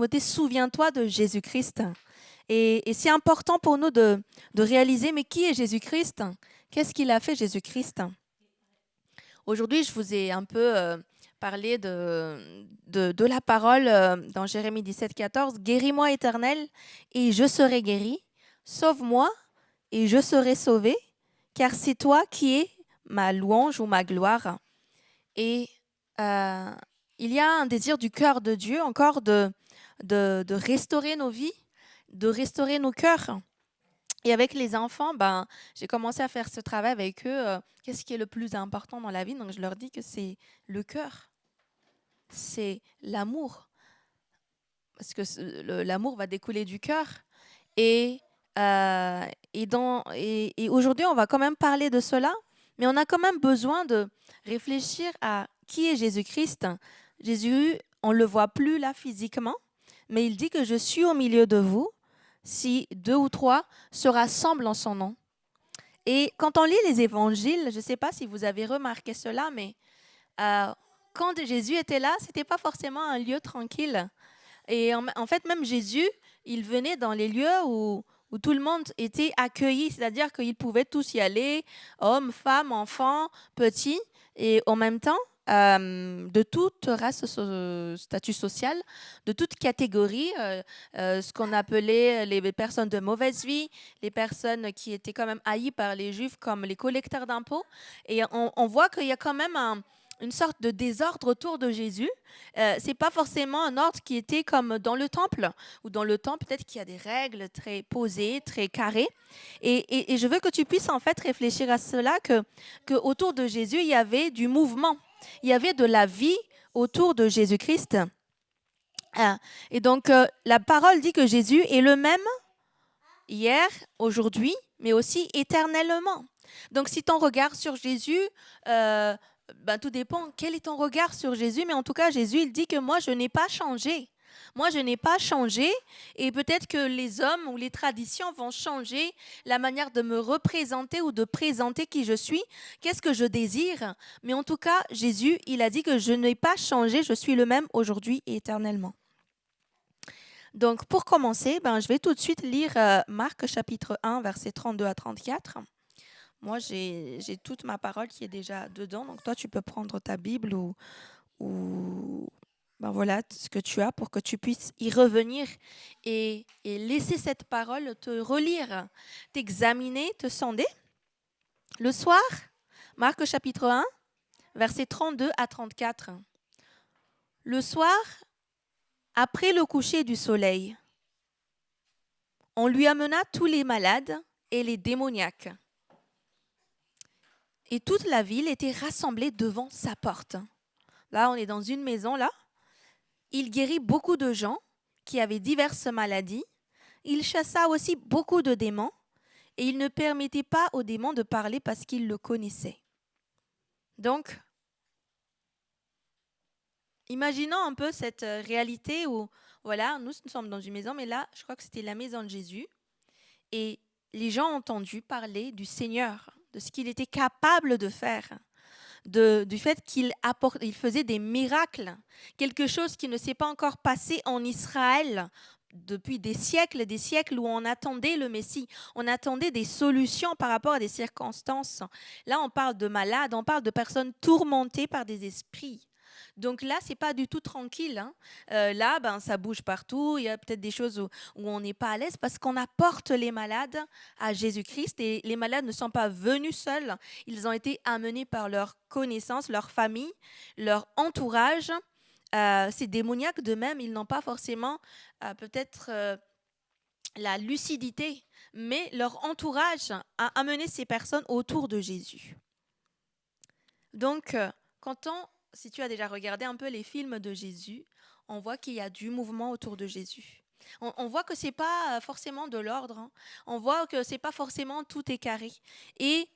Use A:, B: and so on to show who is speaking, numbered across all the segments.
A: Timothée, souviens-toi de Jésus-Christ. Et c'est important pour nous de réaliser, mais qui est Jésus-Christ? Qu'est-ce qu'il a fait, Jésus-Christ? Aujourd'hui, je vous ai un peu parlé de la parole dans Jérémie 17, 14. Guéris-moi, Éternel, et je serai guéri. Sauve-moi, et je serai sauvé, car c'est toi qui es ma louange ou ma gloire. Et euh, il y a un désir du cœur de Dieu encore de restaurer nos vies, de restaurer nos cœurs. Et avec les enfants, ben, j'ai commencé à faire ce travail avec eux. Qu'est-ce qui est le plus important dans la vie? Donc, je leur dis que c'est le cœur, c'est l'amour. Parce que l'amour va découler du cœur. Et, et aujourd'hui, on va quand même parler de cela, mais on a quand même besoin de réfléchir à qui est Jésus-Christ. Jésus, on ne le voit plus là physiquement, mais il dit que je suis au milieu de vous si deux ou trois se rassemblent en son nom. Et quand on lit les évangiles, je ne sais pas si vous avez remarqué cela, mais quand Jésus était là, ce n'était pas forcément un lieu tranquille. Et en fait, même Jésus, il venait dans les lieux où tout le monde était accueilli, c'est-à-dire qu'ils pouvaient tous y aller, hommes, femmes, enfants, petits, et en même temps, de toute race, statut social, de toute catégorie, ce qu'on appelait les personnes de mauvaise vie, les personnes qui étaient quand même haïes par les Juifs comme les collecteurs d'impôts. Et on voit qu'il y a quand même une sorte de désordre autour de Jésus. C'est pas forcément un ordre qui était comme dans le temple, ou dans le temple, peut-être qu'il y a des règles très posées, très carrées. Et je veux que tu puisses en fait réfléchir à cela, que autour de Jésus, il y avait du mouvement, il y avait de la vie autour de Jésus-Christ. Et donc, la parole dit que Jésus est le même hier, aujourd'hui, mais aussi éternellement. Donc, si ton regard sur Jésus, ben, tout dépend quel est ton regard sur Jésus, mais en tout cas, Jésus, il dit que moi, je n'ai pas changé. Moi, je n'ai pas changé, et peut-être que les hommes ou les traditions vont changer la manière de me représenter ou de présenter qui je suis, qu'est-ce que je désire. Mais en tout cas, Jésus, il a dit que je n'ai pas changé, je suis le même aujourd'hui et éternellement. Donc, pour commencer, ben, je vais tout de suite lire Marc chapitre 1, versets 32 à 34. Moi, j'ai toute ma parole qui est déjà dedans. Donc, toi, tu peux prendre ta Bible ou ben voilà, ce que tu as pour que tu puisses y revenir et laisser cette parole te relire, t'examiner, te sonder. Le soir, Marc chapitre 1, versets 32 à 34. Le soir, après le coucher du soleil, on lui amena tous les malades et les démoniaques. Et toute la ville était rassemblée devant sa porte. Là, on est dans une maison, là. Il guérit beaucoup de gens qui avaient diverses maladies. Il chassa aussi beaucoup de démons et il ne permettait pas aux démons de parler parce qu'ils le connaissaient. Donc, imaginons un peu cette réalité où, voilà, nous sommes dans une maison, mais là, je crois que c'était la maison de Jésus. Et les gens ont entendu parler du Seigneur, de ce qu'il était capable de faire, du fait qu'il faisait des miracles, quelque chose qui ne s'est pas encore passé en Israël depuis des siècles où on attendait le Messie, on attendait des solutions par rapport à des circonstances. Là, on parle de malades, on parle de personnes tourmentées par des esprits. Donc là, c'est pas du tout tranquille, hein. Là, ben, ça bouge partout. Il y a peut-être des choses où on n'est pas à l'aise parce qu'on apporte les malades à Jésus-Christ et les malades ne sont pas venus seuls. Ils ont été amenés par leur connaissance, leur famille, leur entourage. Ces démoniaques de même, ils n'ont pas forcément peut-être la lucidité, mais leur entourage a amené ces personnes autour de Jésus. Donc, si tu as déjà regardé un peu les films de Jésus, on voit qu'il y a du mouvement autour de Jésus. On voit que ce n'est pas forcément de l'ordre, hein. On voit que ce n'est pas forcément tout est carré. Et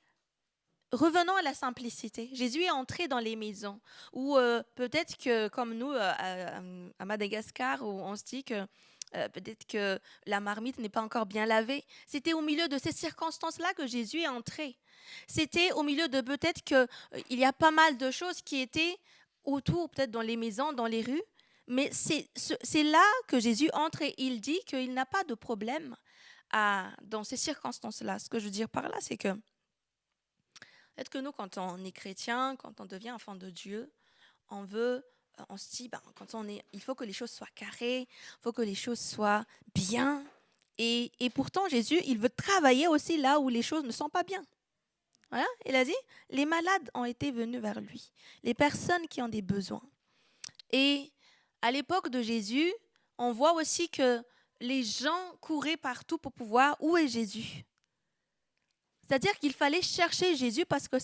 A: revenons à la simplicité. Jésus est entré dans les maisons où peut-être que, comme nous, à Madagascar, où on se dit que peut-être que la marmite n'est pas encore bien lavée. C'était au milieu de ces circonstances-là que Jésus est entré. C'était au milieu de peut-être qu'il y a pas mal de choses qui étaient autour, peut-être dans les maisons, dans les rues, Mais c'est là que Jésus entre et il dit qu'il n'a pas de problème dans ces circonstances-là. Ce que je veux dire par là, c'est que peut-être que nous, quand on est chrétien, quand on devient enfant de Dieu, on se dit, il faut que les choses soient carrées, il faut que les choses soient bien. Et pourtant, Jésus, il veut travailler aussi là où les choses ne sont pas bien. Voilà, il a dit, les malades ont été venus vers lui, les personnes qui ont des besoins. Et à l'époque de Jésus, on voit aussi que les gens couraient partout pour pouvoir, où est Jésus? C'est-à-dire qu'il fallait chercher Jésus parce que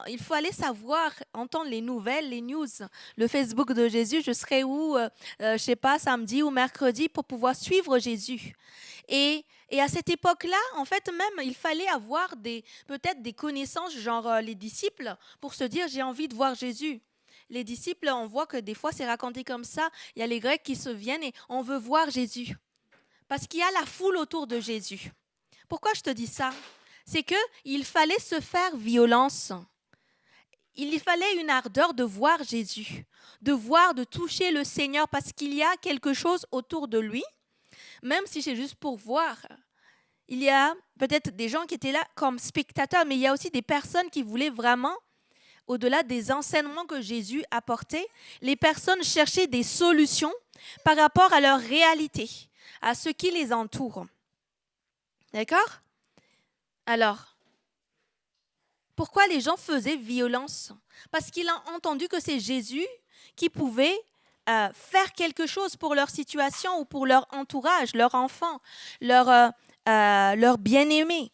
A: il fallait savoir, entendre les nouvelles, les news, le Facebook de Jésus, je serai où, je sais pas, samedi ou mercredi pour pouvoir suivre Jésus. Et à cette époque-là, en fait, même, il fallait avoir peut-être des connaissances, genre les disciples, pour se dire, j'ai envie de voir Jésus. Les disciples, on voit que des fois, c'est raconté comme ça. Il y a les Grecs qui se viennent et on veut voir Jésus. Parce qu'il y a la foule autour de Jésus. Pourquoi je te dis ça? C'est qu'il fallait se faire violence. Il fallait une ardeur de voir Jésus, de toucher le Seigneur parce qu'il y a quelque chose autour de lui, même si c'est juste pour voir. Il y a peut-être des gens qui étaient là comme spectateurs, mais il y a aussi des personnes qui voulaient vraiment, au-delà des enseignements que Jésus apportait, les personnes cherchaient des solutions par rapport à leur réalité, à ce qui les entoure. D'accord ? Alors, pourquoi les gens faisaient violence? Parce qu'ils ont entendu que c'est Jésus qui pouvait faire quelque chose pour leur situation ou pour leur entourage, leur enfant, leur bien-aimé,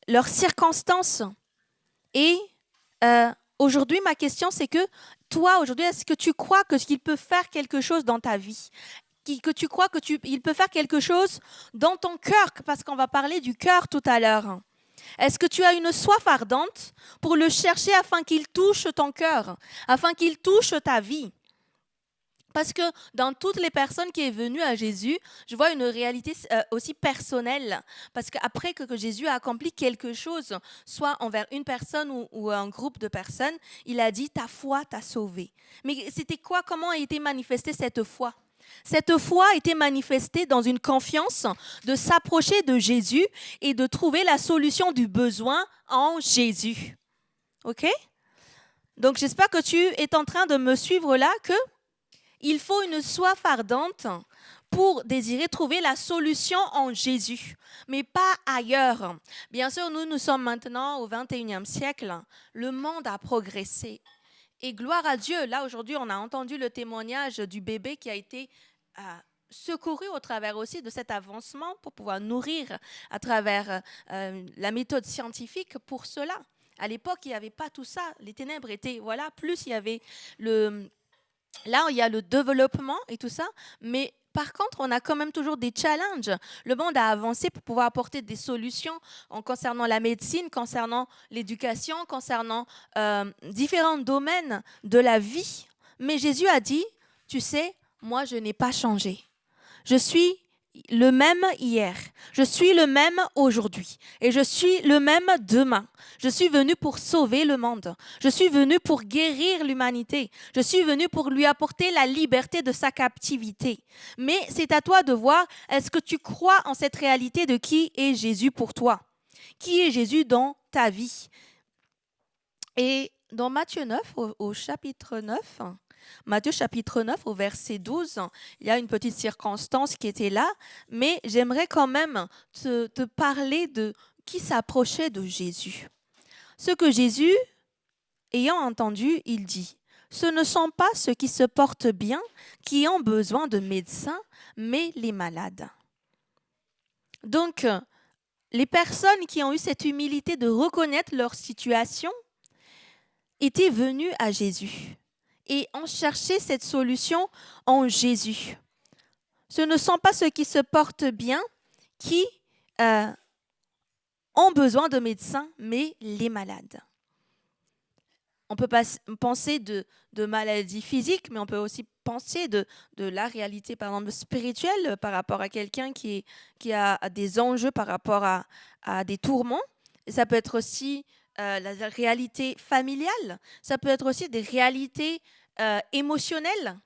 A: leurs circonstances. Et aujourd'hui, ma question, c'est que toi, aujourd'hui, est-ce que tu crois qu'il peut faire quelque chose dans ta vie? Que tu crois qu'il peut faire quelque chose dans ton cœur? Parce qu'on va parler du cœur tout à l'heure. Est-ce que tu as une soif ardente pour le chercher afin qu'il touche ton cœur, afin qu'il touche ta vie? Parce que dans toutes les personnes qui sont venues à Jésus, je vois une réalité aussi personnelle. Parce qu'après que Jésus a accompli quelque chose, soit envers une personne ou un groupe de personnes, il a dit « ta foi t'a sauvé ». Mais c'était quoi? Comment a été manifestée cette foi? Cette foi a été manifestée dans une confiance de s'approcher de Jésus et de trouver la solution du besoin en Jésus. OK? Donc, j'espère que tu es en train de me suivre là, qu'il faut une soif ardente pour désirer trouver la solution en Jésus, mais pas ailleurs. Bien sûr, nous sommes maintenant au 21e siècle. Le monde a progressé. Et gloire à Dieu, là aujourd'hui, on a entendu le témoignage du bébé qui a été secouru au travers aussi de cet avancement pour pouvoir nourrir à travers la méthode scientifique pour cela. À l'époque, il n'y avait pas tout ça. Les ténèbres étaient, voilà, plus il y avait là, il y a le développement et tout ça, mais par contre, on a quand même toujours des challenges. Le monde a avancé pour pouvoir apporter des solutions concernant la médecine, concernant l'éducation, concernant différents domaines de la vie. Mais Jésus a dit, tu sais, moi, je n'ai pas changé. Je suis le même hier, je suis le même aujourd'hui et je suis le même demain. Je suis venu pour sauver le monde. Je suis venu pour guérir l'humanité. Je suis venu pour lui apporter la liberté de sa captivité. Mais c'est à toi de voir, est-ce que tu crois en cette réalité de qui est Jésus pour toi? Qui est Jésus dans ta vie? Et dans Matthieu 9, au chapitre 9, Matthieu chapitre 9 au verset 12, il y a une petite circonstance qui était là, mais j'aimerais quand même te parler de qui s'approchait de Jésus. Ce que Jésus, ayant entendu, il dit, « Ce ne sont pas ceux qui se portent bien qui ont besoin de médecins, mais les malades. » Donc, les personnes qui ont eu cette humilité de reconnaître leur situation étaient venues à Jésus et ont cherché cette solution en Jésus. Ce ne sont pas ceux qui se portent bien qui ont besoin de médecins, mais les malades. On peut penser de maladies physiques, mais on peut aussi penser de la réalité, par exemple, spirituelle par rapport à quelqu'un qui a des enjeux par rapport à des tourments. Et ça peut être aussi la réalité familiale, ça peut être aussi des réalités émotionnelles.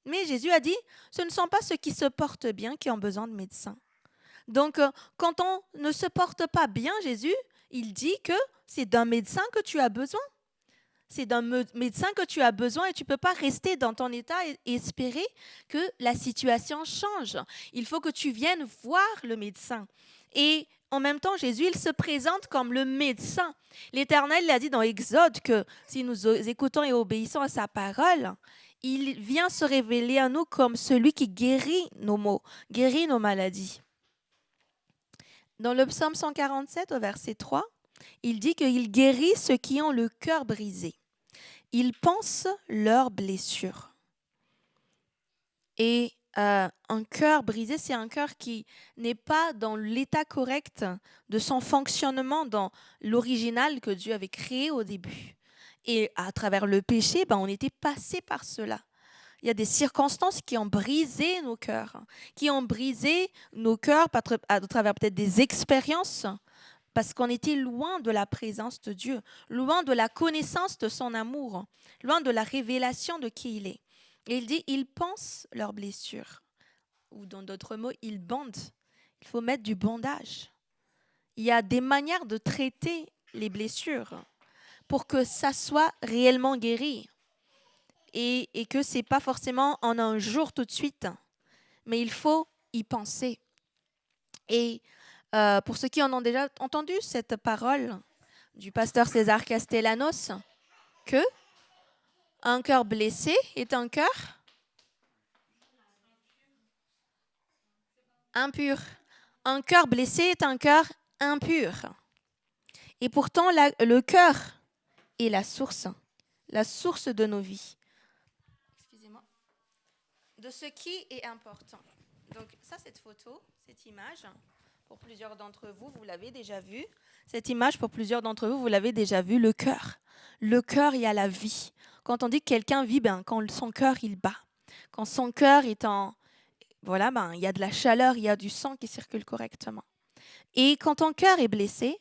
A: Mais Jésus a dit, ce ne sont pas ceux qui se portent bien qui ont besoin de médecins. Donc, quand on ne se porte pas bien, Jésus, il dit que c'est d'un médecin que tu as besoin. C'est d'un médecin que tu as besoin et tu ne peux pas rester dans ton état et espérer que la situation change. Il faut que tu viennes voir le médecin. Et en même temps, Jésus, il se présente comme le médecin. L'Éternel l'a dit dans Exode que si nous écoutons et obéissons à sa parole, il vient se révéler à nous comme celui qui guérit nos maux, guérit nos maladies. Dans le psaume 147, au verset 3, il dit qu'il guérit ceux qui ont le cœur brisé. Il pense leurs blessures. Et un cœur brisé, c'est un cœur qui n'est pas dans l'état correct de son fonctionnement, dans l'original que Dieu avait créé au début. Et à travers le péché, on était passé par cela. Il y a des circonstances qui ont brisé nos cœurs, à travers peut-être des expériences, parce qu'on était loin de la présence de Dieu, loin de la connaissance de son amour, loin de la révélation de qui il est. Et il dit, ils pensent leurs blessures, ou dans d'autres mots, ils bandent. Il faut mettre du bandage. Il y a des manières de traiter les blessures pour que ça soit réellement guéri. Et que ce n'est pas forcément en un jour tout de suite, mais il faut y penser. Et pour ceux qui en ont déjà entendu cette parole du pasteur César Castellanos, que un cœur blessé est un cœur impur. Un cœur blessé est un cœur impur. Et pourtant, le cœur est la source de nos vies. Excusez-moi. De ce qui est important. Donc ça, cette photo, cette image, pour plusieurs d'entre vous, vous l'avez déjà vue. Cette image, pour plusieurs d'entre vous, vous l'avez déjà vue, le cœur. Le cœur, il y a la vie. Quand on dit que quelqu'un vit, quand son cœur, il bat. Quand son cœur est en... Voilà, il y a de la chaleur, il y a du sang qui circule correctement. Et quand ton cœur est blessé,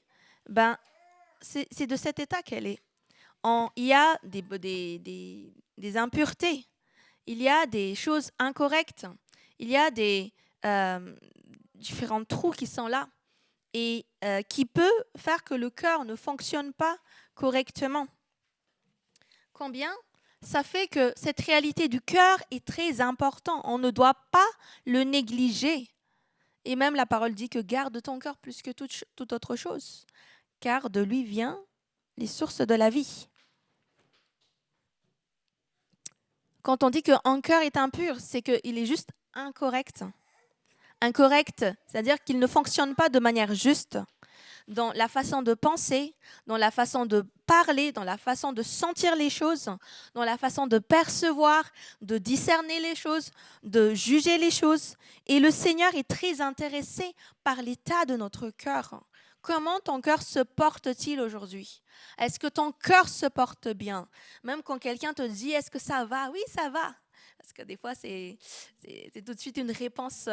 A: c'est de cet état qu'elle est. Il y a des impuretés, il y a des choses incorrectes, il y a des différents trous qui sont là et qui peut faire que le cœur ne fonctionne pas correctement. Combien ça fait que cette réalité du cœur est très importante. On ne doit pas le négliger. Et même la parole dit que garde ton cœur plus que toute autre chose, car de lui vient les sources de la vie. Quand on dit qu'un cœur est impur, c'est qu'il est juste incorrect. Incorrect, c'est-à-dire qu'il ne fonctionne pas de manière juste dans la façon de penser, dans la façon de parler, dans la façon de sentir les choses, dans la façon de percevoir, de discerner les choses, de juger les choses. Et le Seigneur est très intéressé par l'état de notre cœur. Comment ton cœur se porte-t-il aujourd'hui? Est-ce que ton cœur se porte bien? Même quand quelqu'un te dit, est-ce que ça va? Oui, ça va. Parce que des fois, c'est tout de suite une réponse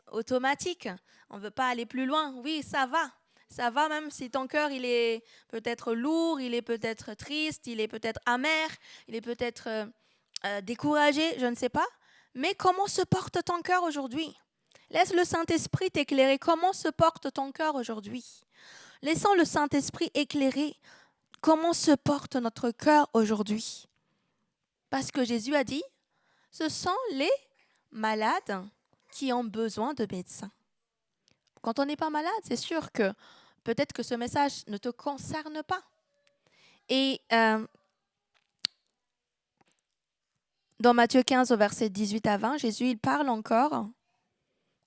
A: automatique. On ne veut pas aller plus loin. Oui, ça va. Ça va même si ton cœur, il est peut-être lourd, il est peut-être triste, il est peut-être amer, il est peut-être découragé, je ne sais pas. Mais comment se porte ton cœur aujourd'hui? Laisse le Saint-Esprit t'éclairer. Comment se porte ton cœur aujourd'hui? Laissons le Saint-Esprit éclairer. Comment se porte notre cœur aujourd'hui? Parce que Jésus a dit, ce sont les malades qui ont besoin de médecins. Quand on n'est pas malade, c'est sûr que peut-être que ce message ne te concerne pas. Et dans Matthieu 15, au verset 18 à 20, Jésus il parle encore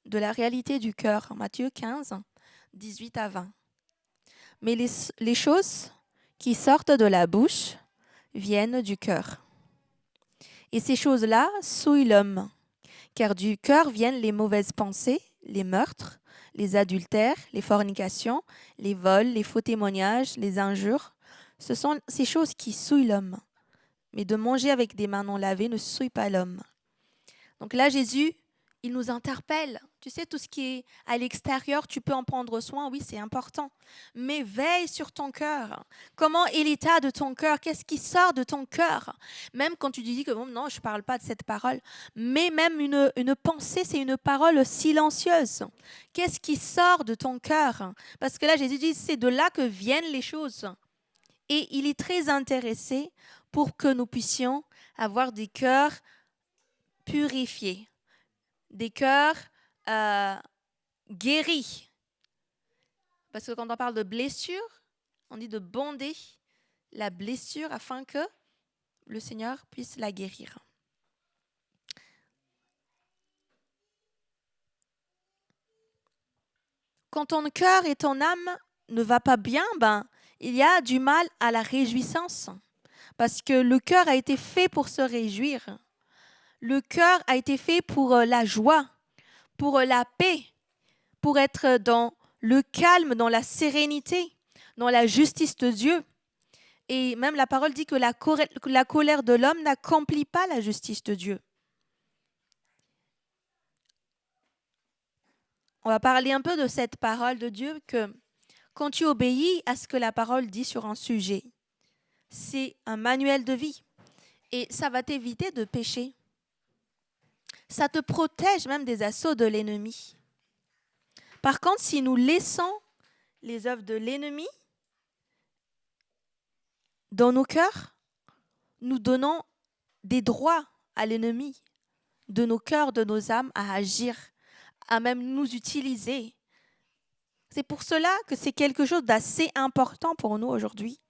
A: de la réalité du cœur. Matthieu 15, 18 à 20. Mais les choses qui sortent de la bouche viennent du cœur. Et ces choses-là souillent l'homme, car du cœur viennent les mauvaises pensées, les meurtres, les adultères, les fornications, les vols, les faux témoignages, les injures. Ce sont ces choses qui souillent l'homme. Mais de manger avec des mains non lavées ne souille pas l'homme. Donc là, Jésus, il nous interpelle. Tu sais, tout ce qui est à l'extérieur, tu peux en prendre soin, oui, c'est important. Mais veille sur ton cœur. Comment est l'état de ton cœur? Qu'est-ce qui sort de ton cœur? Même quand tu dis que bon, non, je ne parle pas de cette parole, mais même une pensée, c'est une parole silencieuse. Qu'est-ce qui sort de ton cœur? Parce que là, Jésus dit, c'est de là que viennent les choses. Et il est très intéressé pour que nous puissions avoir des cœurs purifiés, des cœurs guéris. Parce que quand on parle de blessure, on dit de bonder la blessure afin que le Seigneur puisse la guérir. Quand ton cœur et ton âme ne va pas bien, il y a du mal à la réjouissance. Parce que le cœur a été fait pour se réjouir. Le cœur a été fait pour la joie, pour la paix, pour être dans le calme, dans la sérénité, dans la justice de Dieu. Et même la parole dit que la colère de l'homme n'accomplit pas la justice de Dieu. On va parler un peu de cette parole de Dieu que quand tu obéis à ce que la parole dit sur un sujet, c'est un manuel de vie et ça va t'éviter de pécher. Ça te protège même des assauts de l'ennemi. Par contre, si nous laissons les œuvres de l'ennemi dans nos cœurs, nous donnons des droits à l'ennemi de nos cœurs, de nos âmes à agir, à même nous utiliser. C'est pour cela que c'est quelque chose d'assez important pour nous aujourd'hui,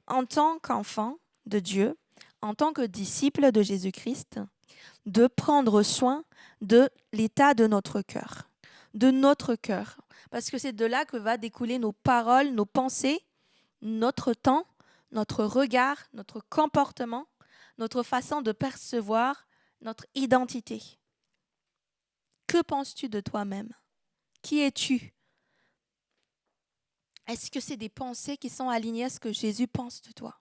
A: en tant qu'enfants de Dieu, en tant que disciples de Jésus-Christ, de prendre soin de l'état de notre cœur, parce que c'est de là que va découler nos paroles, nos pensées, notre temps, notre regard, notre comportement, notre façon de percevoir notre identité. Que penses-tu de toi-même? Qui es-tu? Est-ce que c'est des pensées qui sont alignées à ce que Jésus pense de toi?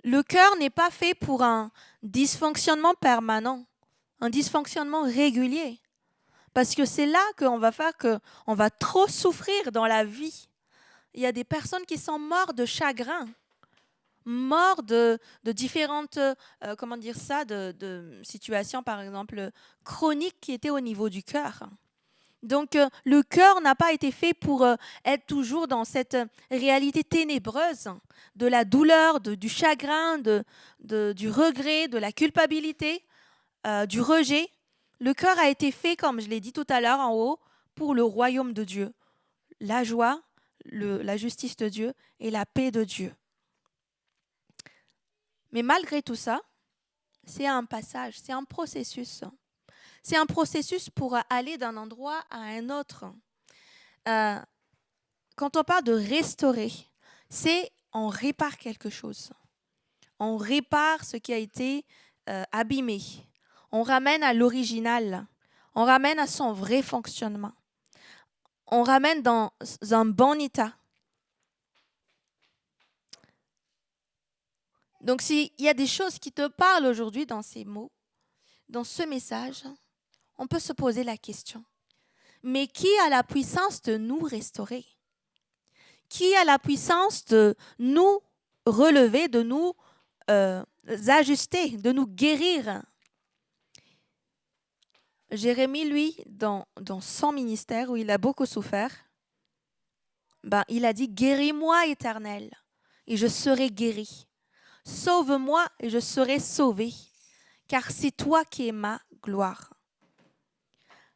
A: Le cœur n'est pas fait pour un dysfonctionnement permanent, un dysfonctionnement régulier. Parce que c'est là qu'on va faire qu'on va trop souffrir dans la vie. Il y a des personnes qui sont mortes de chagrin, mortes de différentes, comment dire ça, de situations, par exemple, chroniques qui étaient au niveau du cœur. Donc, le cœur n'a pas été fait pour être toujours dans cette réalité ténébreuse de la douleur, du chagrin, du regret, de la culpabilité, du rejet. Le cœur a été fait, comme je l'ai dit tout à l'heure en haut, pour le royaume de Dieu. La joie, la justice de Dieu et la paix de Dieu. Mais malgré tout ça, c'est un passage, c'est un processus. C'est un processus pour aller d'un endroit à un autre. Quand on parle de restaurer, c'est on répare quelque chose. On répare ce qui a été abîmé. On ramène à l'original. On ramène à son vrai fonctionnement. On ramène dans un bon état. Donc, s'il y a des choses qui te parlent aujourd'hui dans ces mots, dans ce message, on peut se poser la question. Mais qui a la puissance de nous restaurer? Qui a la puissance de nous relever, de nous ajuster, de nous guérir? Jérémie, lui, dans son ministère où il a beaucoup souffert, il a dit « Guéris-moi, Éternel, et je serai guéri. Sauve-moi, et je serai sauvé, car c'est toi qui es ma gloire. »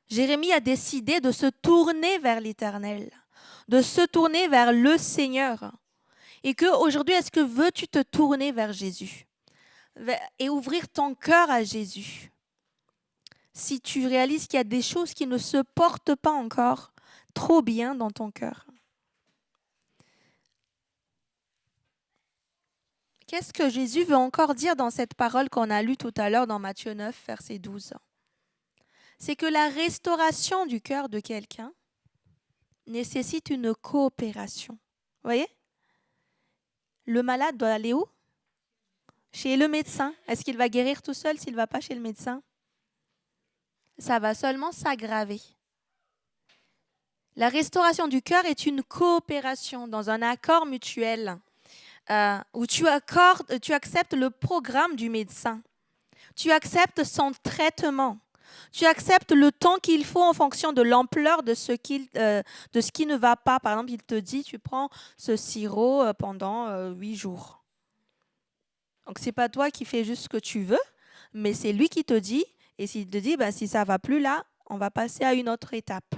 A: Jérémie a décidé de se tourner vers l'Éternel, de se tourner vers le Seigneur. Et qu'aujourd'hui, est-ce que veux-tu te tourner vers Jésus et ouvrir ton cœur à Jésus? Si tu réalises qu'il y a des choses qui ne se portent pas encore trop bien dans ton cœur. Qu'est-ce que Jésus veut encore dire dans cette parole qu'on a lue tout à l'heure dans Matthieu 9, verset 12? C'est que la restauration du cœur de quelqu'un nécessite une coopération. Vous voyez? Le malade doit aller où? chez le médecin. Est-ce qu'il va guérir tout seul s'il ne va pas chez le médecin? Ça va seulement s'aggraver. La restauration du cœur est une coopération dans un accord mutuel où tu acceptes le programme du médecin. Tu acceptes son traitement. Tu acceptes le temps qu'il faut en fonction de l'ampleur de ce qui ne va pas. Par exemple, il te dit, tu prends ce sirop pendant 8 jours. Donc, ce n'est pas toi qui fais juste ce que tu veux, mais c'est lui qui te dit. Et s'il te dit, si ça ne va plus là, on va passer à une autre étape.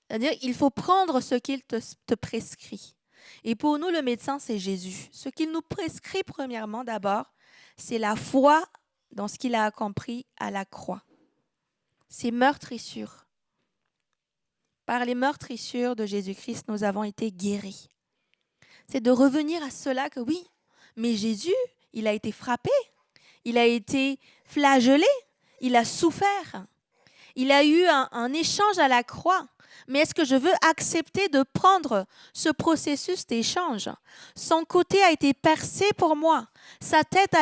A: C'est-à-dire qu'il faut prendre ce qu'il te prescrit. Et pour nous, le médecin, c'est Jésus. Ce qu'il nous prescrit, premièrement, d'abord, c'est la foi dans ce qu'il a accompli à la croix. C'est meurtrissures. Par les meurtrissures de Jésus-Christ, nous avons été guéris. C'est de revenir à cela que oui, mais Jésus, il a été frappé, il a été flagellé, il a souffert. Il a eu un échange à la croix. Mais est-ce que je veux accepter de prendre ce processus d'échange? Son côté a été percé pour moi. Sa tête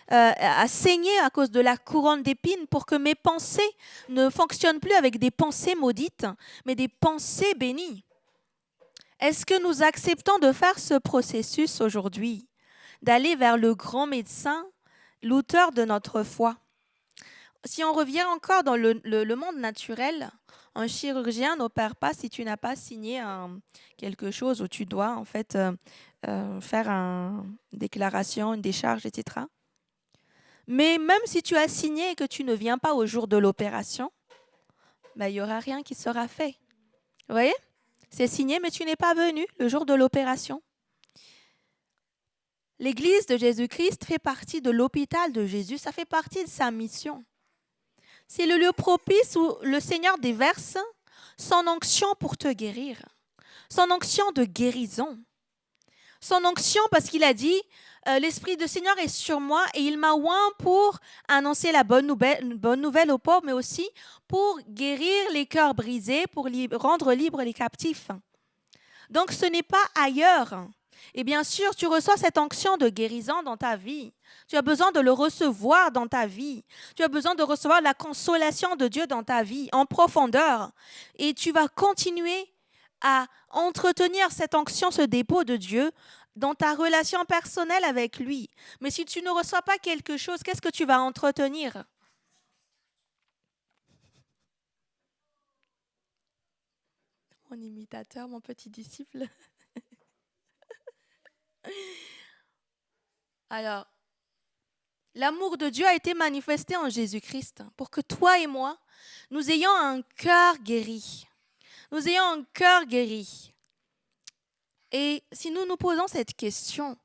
A: a saigné à cause de la couronne d'épines pour que mes pensées ne fonctionnent plus avec des pensées maudites, mais des pensées bénies. Est-ce que nous acceptons de faire ce processus aujourd'hui, d'aller vers le grand médecin, l'auteur de notre foi? Si on revient encore dans le monde naturel, un chirurgien n'opère pas si tu n'as pas signé quelque chose où tu dois en fait faire une déclaration, une décharge, etc. Mais même si tu as signé et que tu ne viens pas au jour de l'opération, il n'y aura rien qui sera fait. Vous voyez? C'est signé, mais tu n'es pas venu le jour de l'opération. L'Église de Jésus-Christ fait partie de l'hôpital de Jésus, ça fait partie de sa mission. C'est le lieu propice où le Seigneur déverse son onction pour te guérir, son onction de guérison, son onction parce qu'il a dit « L'Esprit du Seigneur est sur moi et il m'a oint pour annoncer la bonne nouvelle aux pauvres, mais aussi pour guérir les cœurs brisés, pour rendre libres les captifs. » Donc ce n'est pas ailleurs. Et bien sûr, tu reçois cette onction de guérison dans ta vie. Tu as besoin de le recevoir dans ta vie. Tu as besoin de recevoir la consolation de Dieu dans ta vie en profondeur. Et tu vas continuer à entretenir cette onction, ce dépôt de Dieu dans ta relation personnelle avec lui. Mais si tu ne reçois pas quelque chose, qu'est-ce que tu vas entretenir? Mon imitateur, mon petit disciple. Alors, l'amour de Dieu a été manifesté en Jésus-Christ pour que toi et moi, nous ayons un cœur guéri. Nous ayons un cœur guéri. Et si nous nous posons cette question,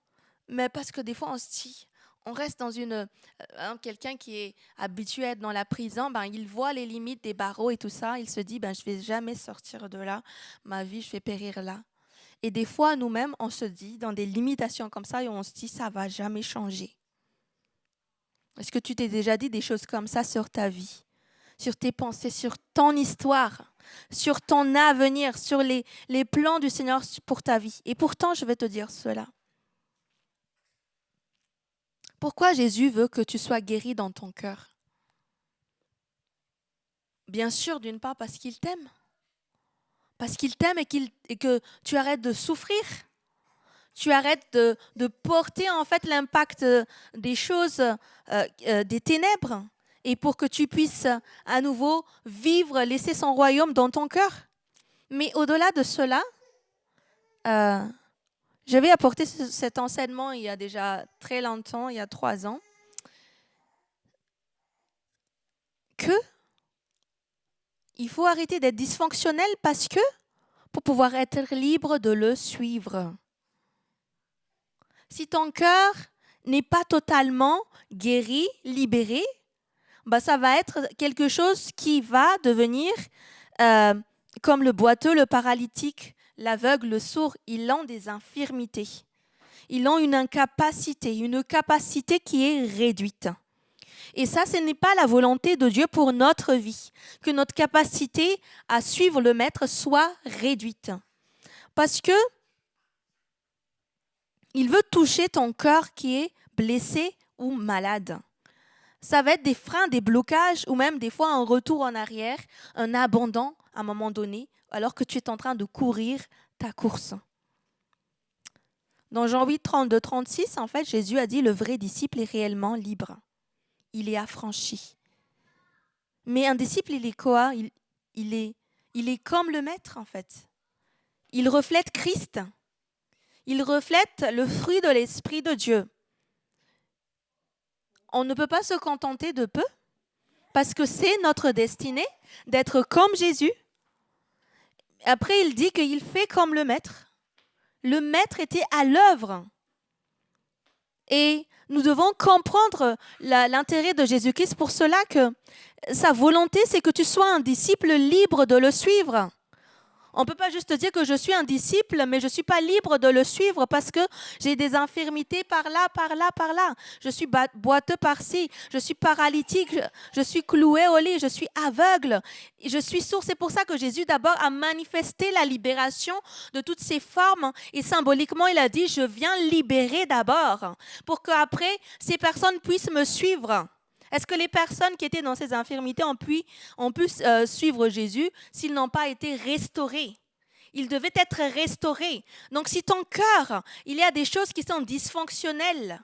A: mais parce que des fois on se dit, on reste dans quelqu'un qui est habitué à être dans la prison, il voit les limites des barreaux et tout ça, il se dit, je ne vais jamais sortir de là, ma vie, je vais périr là. Et des fois, nous-mêmes, on se dit, dans des limitations comme ça, et on se dit, ça ne va jamais changer. Est-ce que tu t'es déjà dit des choses comme ça sur ta vie, sur tes pensées, sur ton histoire, sur ton avenir, sur les plans du Seigneur pour ta vie? Et pourtant, je vais te dire cela. Pourquoi Jésus veut que tu sois guéri dans ton cœur? Bien sûr, d'une part, parce qu'il t'aime. Parce qu'il t'aime et que tu arrêtes de souffrir. Tu arrêtes de porter en fait l'impact des choses, des ténèbres, et pour que tu puisses à nouveau vivre, laisser son royaume dans ton cœur. Mais au-delà de cela, j'avais apporté cet enseignement il y a déjà très longtemps, il y a 3 ans, que il faut arrêter d'être dysfonctionnel pour pouvoir être libre de le suivre. Si ton cœur n'est pas totalement guéri, libéré, ça va être quelque chose qui va devenir comme le boiteux, le paralytique, l'aveugle, le sourd. Ils ont des infirmités. Ils ont une capacité qui est réduite. Et ça, ce n'est pas la volonté de Dieu pour notre vie, que notre capacité à suivre le Maître soit réduite. Parce que Il veut toucher ton cœur qui est blessé ou malade. Ça va être des freins, des blocages ou même des fois un retour en arrière, un abandon à un moment donné, alors que tu es en train de courir ta course. Dans Jean 8, 32, 36, en fait, Jésus a dit le vrai disciple est réellement libre. Il est affranchi. Mais un disciple, il est quoi ? Il est comme le maître, en fait. Il reflète Christ. Il reflète le fruit de l'Esprit de Dieu. On ne peut pas se contenter de peu, parce que c'est notre destinée d'être comme Jésus. Après, il dit qu'il fait comme le maître. Le maître était à l'œuvre. Et nous devons comprendre l'intérêt de Jésus-Christ pour cela que sa volonté, c'est que tu sois un disciple libre de le suivre. On ne peut pas juste dire que je suis un disciple, mais je ne suis pas libre de le suivre parce que j'ai des infirmités par là, par là, par là. Je suis boiteux par-ci, je suis paralytique, je suis cloué au lit, je suis aveugle, je suis sourd. C'est pour ça que Jésus d'abord a manifesté la libération de toutes ces formes et symboliquement il a dit, je viens libérer d'abord pour qu'après ces personnes puissent me suivre. Est-ce que les personnes qui étaient dans ces infirmités ont pu suivre Jésus s'ils n'ont pas été restaurés? Ils devaient être restaurés. Donc si ton cœur, il y a des choses qui sont dysfonctionnelles,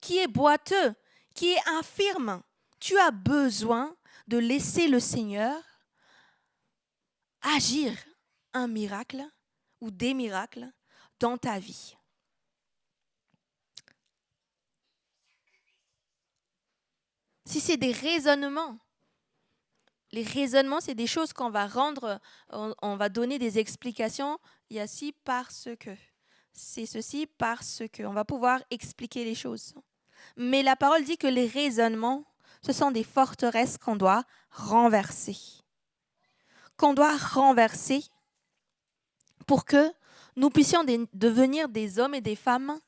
A: qui est boiteux, qui est infirme, tu as besoin de laisser le Seigneur agir un miracle ou des miracles dans ta vie. Si c'est des raisonnements, les raisonnements, c'est des choses qu'on va rendre, on va donner des explications. Il y a ci parce que. C'est ceci parce que. On va pouvoir expliquer les choses. Mais la parole dit que les raisonnements, ce sont des forteresses qu'on doit renverser. Qu'on doit renverser pour que nous puissions devenir des hommes et des femmes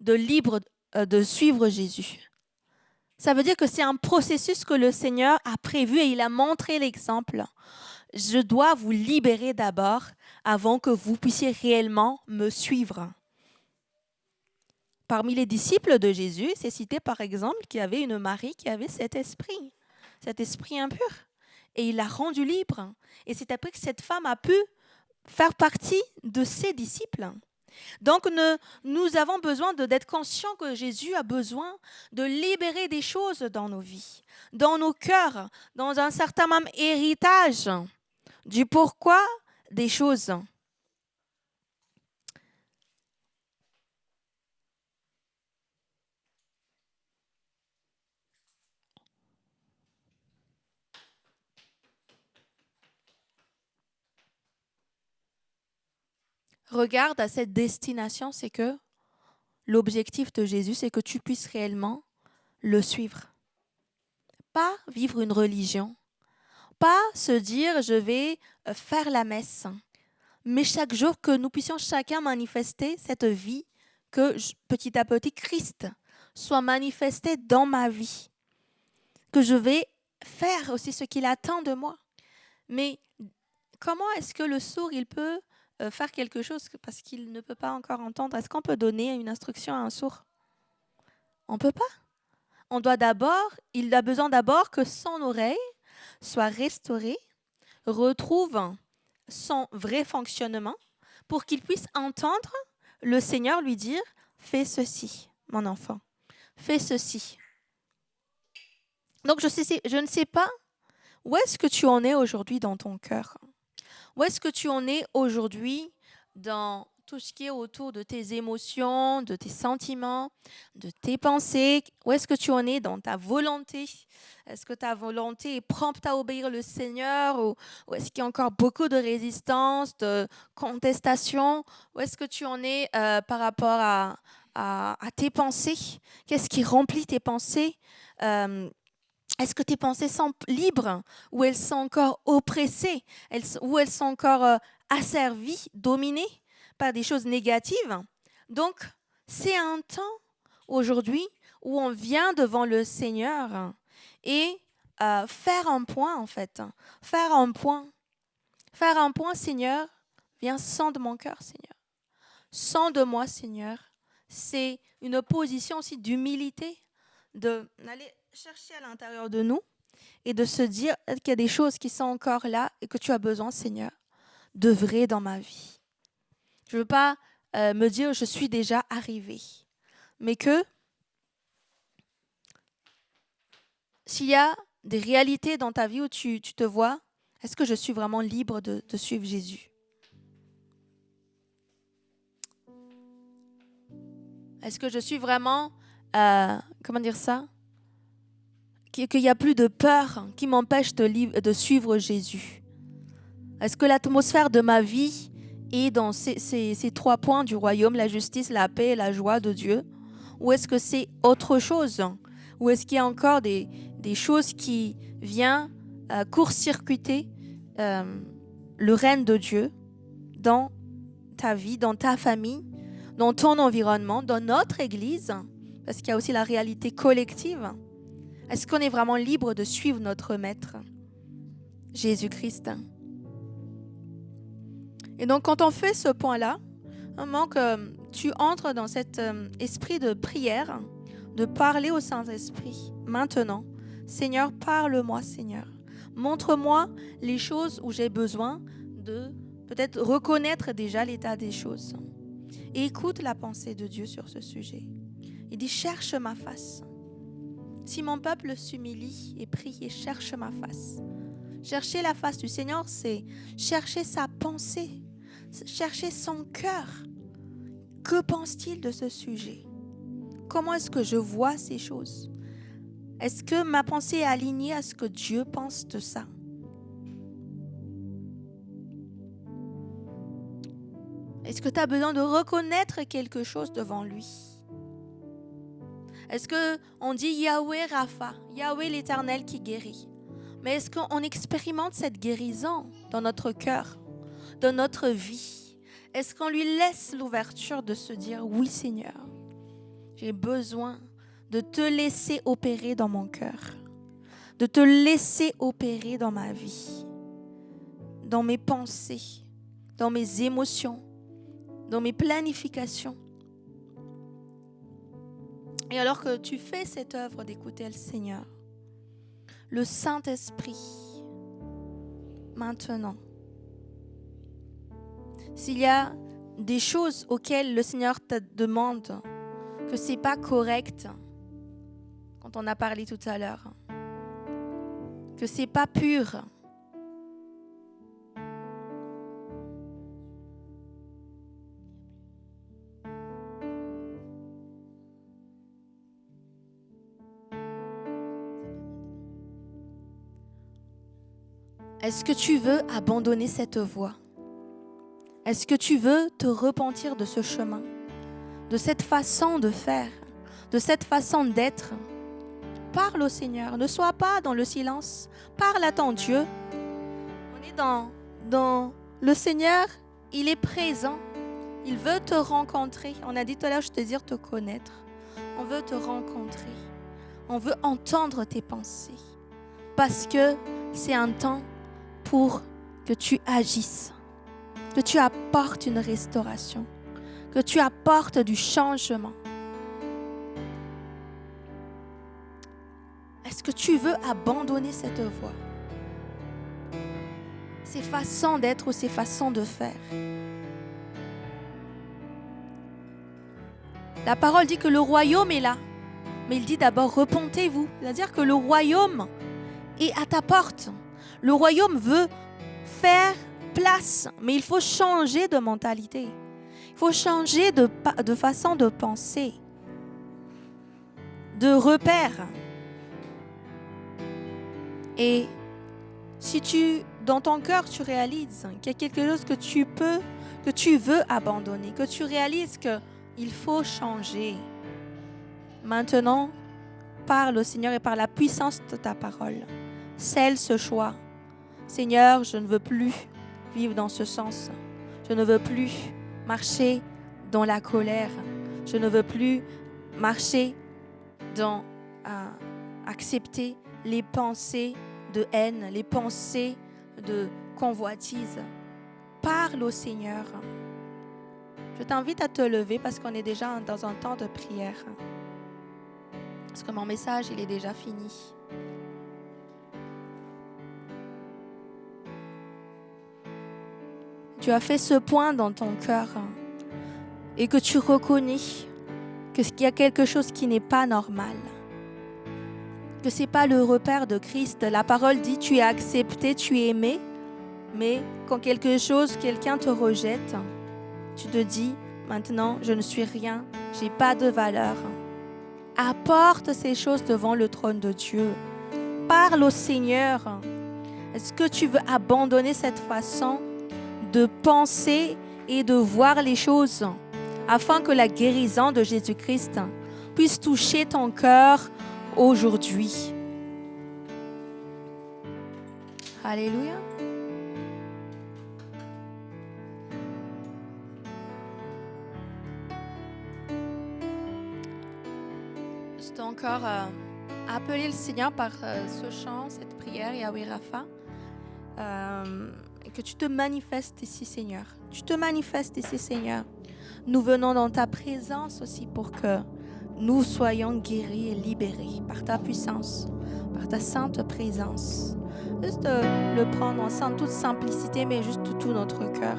A: de suivre Jésus. Ça veut dire que c'est un processus que le Seigneur a prévu et il a montré l'exemple. Je dois vous libérer d'abord avant que vous puissiez réellement me suivre. Parmi les disciples de Jésus, c'est cité par exemple qu'il y avait une Marie qui avait cet esprit impur. Et il l'a rendue libre. Et c'est après que cette femme a pu faire partie de ses disciples. Donc, nous avons besoin d'être conscients que Jésus a besoin de libérer des choses dans nos vies, dans nos cœurs, dans un certain même héritage du pourquoi des choses. Regarde à cette destination, c'est que l'objectif de Jésus, c'est que tu puisses réellement le suivre. Pas vivre une religion, pas se dire je vais faire la messe, mais chaque jour que nous puissions chacun manifester cette vie, que petit à petit Christ soit manifesté dans ma vie, que je vais faire aussi ce qu'il attend de moi. Mais comment est-ce que le sourd, il peut faire quelque chose parce qu'il ne peut pas encore entendre? Est-ce qu'on peut donner une instruction à un sourd? On ne peut pas. Il a besoin d'abord que son oreille soit restaurée, retrouve son vrai fonctionnement pour qu'il puisse entendre le Seigneur lui dire « Fais ceci, mon enfant, fais ceci ». Donc, je ne sais pas où est-ce que tu en es aujourd'hui dans ton cœur. Où est-ce que tu en es aujourd'hui dans tout ce qui est autour de tes émotions, de tes sentiments, de tes pensées? Où est-ce que tu en es dans ta volonté? Est-ce que ta volonté est prompte à obéir le Seigneur ou est-ce qu'il y a encore beaucoup de résistance, de contestation? Où est-ce que tu en es par rapport à tes pensées? Qu'est-ce qui remplit tes pensées? Est-ce que tes pensées sont libres ou elles sont encore oppressées ou elles sont encore asservies, dominées par des choses négatives? Donc, c'est un temps aujourd'hui où on vient devant le Seigneur et faire un point en fait. Faire un point, Seigneur, viens sonde mon cœur, Seigneur. sens de moi, Seigneur. C'est une position aussi d'humilité, d'aller chercher à l'intérieur de nous et de se dire qu'il y a des choses qui sont encore là et que tu as besoin, Seigneur, d'œuvrer dans ma vie. Je ne veux pas me dire je suis déjà arrivé, mais que s'il y a des réalités dans ta vie où tu te vois, est-ce que je suis vraiment libre de suivre Jésus? Est-ce que je suis vraiment, comment dire ça? Qu'il n'y a plus de peur qui m'empêche de suivre Jésus? Est-ce que l'atmosphère de ma vie est dans ces 3 points du royaume, la justice, la paix et la joie de Dieu? Ou est-ce que c'est autre chose? Ou est-ce qu'il y a encore des choses qui viennent court-circuiter le règne de Dieu dans ta vie, dans ta famille, dans ton environnement, dans notre Église? Parce qu'il y a aussi la réalité collective. Est-ce qu'on est vraiment libre de suivre notre Maître, Jésus-Christ? Et donc, quand on fait ce point-là, vraiment que tu entres dans cet esprit de prière, de parler au Saint-Esprit. Maintenant, Seigneur, parle-moi, Seigneur. Montre-moi les choses où j'ai besoin de peut-être reconnaître déjà l'état des choses. Et écoute la pensée de Dieu sur ce sujet. Il dit, cherche ma face. Si mon peuple s'humilie et prie et cherche ma face. Chercher la face du Seigneur, c'est chercher sa pensée, chercher son cœur. Que pense-t-il de ce sujet? Comment est-ce que je vois ces choses? Est-ce que ma pensée est alignée à ce que Dieu pense de ça? Est-ce que tu as besoin de reconnaître quelque chose devant lui? Est-ce qu'on dit Yahweh Rapha, Yahweh l'Éternel qui guérit? Mais est-ce qu'on expérimente cette guérison dans notre cœur, dans notre vie? Est-ce qu'on lui laisse l'ouverture de se dire oui Seigneur, j'ai besoin de te laisser opérer dans mon cœur, de te laisser opérer dans ma vie, dans mes pensées, dans mes émotions, dans mes planifications. Et alors que tu fais cette œuvre d'écouter le Seigneur, le Saint-Esprit, maintenant, s'il y a des choses auxquelles le Seigneur te demande que ce n'est pas correct, quand on a parlé tout à l'heure, que ce n'est pas pur, est-ce que tu veux abandonner cette voie? Est-ce que tu veux te repentir de ce chemin, de cette façon de faire, de cette façon d'être? Parle au Seigneur, ne sois pas dans le silence, parle à ton Dieu. On est dans le Seigneur, il est présent, il veut te rencontrer. On a dit tout à l'heure, je te dire te connaître. On veut te rencontrer, on veut entendre tes pensées, parce que c'est un temps pour que tu agisses, que tu apportes une restauration, que tu apportes du changement. Est-ce que tu veux abandonner cette voie, ces façons d'être ou ces façons de faire? La parole dit que le royaume est là, mais il dit d'abord repentez-vous, c'est-à-dire que le royaume est à ta porte. Le royaume veut faire place, mais il faut changer de mentalité. Il faut changer de façon de penser, de repère. Et si dans ton cœur, tu réalises qu'il y a quelque chose que tu veux abandonner, que tu réalises qu'il faut changer, maintenant, parle au Seigneur et par la puissance de ta parole, scelle ce choix. Seigneur, je ne veux plus vivre dans ce sens. Je ne veux plus marcher dans la colère. Je ne veux plus marcher dans accepter les pensées de haine, les pensées de convoitise. Parle au Seigneur. Je t'invite à te lever parce qu'on est déjà dans un temps de prière. Parce que mon message, il est déjà fini. Tu as fait ce point dans ton cœur et que tu reconnais qu'il y a quelque chose qui n'est pas normal. Que ce n'est pas le repère de Christ. La parole dit tu es accepté, tu es aimé, mais quand quelqu'un te rejette, tu te dis maintenant je ne suis rien, je n'ai pas de valeur. Apporte ces choses devant le trône de Dieu. Parle au Seigneur. Est-ce que tu veux abandonner cette façon de penser et de voir les choses afin que la guérison de Jésus-Christ puisse toucher ton cœur aujourd'hui? Alléluia. Je t'ai encore appelé le Seigneur par ce chant, cette prière, Yahweh Rapha. Que tu te manifestes ici, Seigneur. Tu te manifestes ici, Seigneur. Nous venons dans ta présence aussi pour que nous soyons guéris et libérés par ta puissance, par ta sainte présence. Juste le prendre en toute simplicité, mais juste tout notre cœur.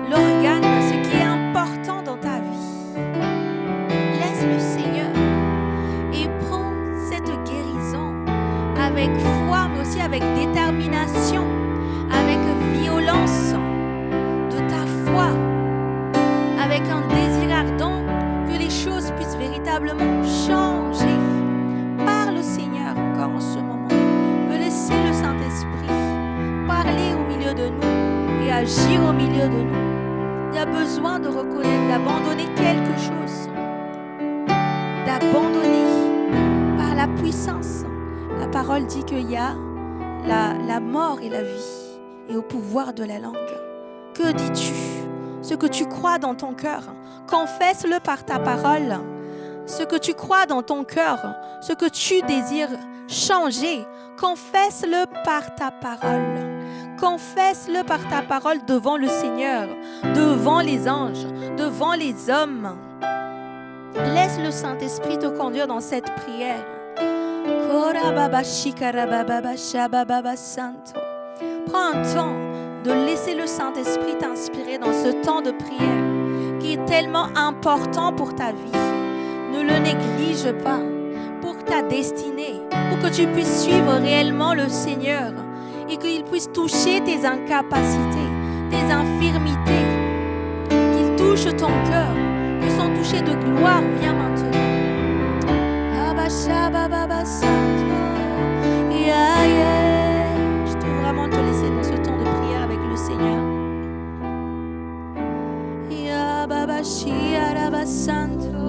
A: L'organe, ce qui est important dans ta vie. Laisse le Seigneur et prends cette guérison avec foi, mais aussi avec détermination, avec violence de ta foi, avec un désir ardent que les choses puissent véritablement changer. Parle au Seigneur encore en ce moment. Laissez le Saint-Esprit parler au milieu de nous et agir au milieu de nous. Il y a besoin de reconnaître, d'abandonner quelque chose, d'abandonner par la puissance. La parole dit qu'il y a la mort et la vie et au pouvoir de la langue. Que dis-tu? Ce que tu crois dans ton cœur, confesse-le par ta parole. Ce que tu crois dans ton cœur, ce que tu désires changer, confesse-le par ta parole. Confesse-le par ta parole devant le Seigneur, devant les anges, devant les hommes. Laisse le Saint-Esprit te conduire dans cette prière. Prends un temps de laisser le Saint-Esprit t'inspirer dans ce temps de prière qui est tellement important pour ta vie. Ne le néglige pas pour ta destinée, pour que tu puisses suivre réellement le Seigneur et qu'il puisse toucher tes incapacités, tes infirmités, qu'il touche ton cœur, que son toucher de gloire vient maintenant. Je te veux vraiment te laisser dans ce temps de prière avec le Seigneur. Santo.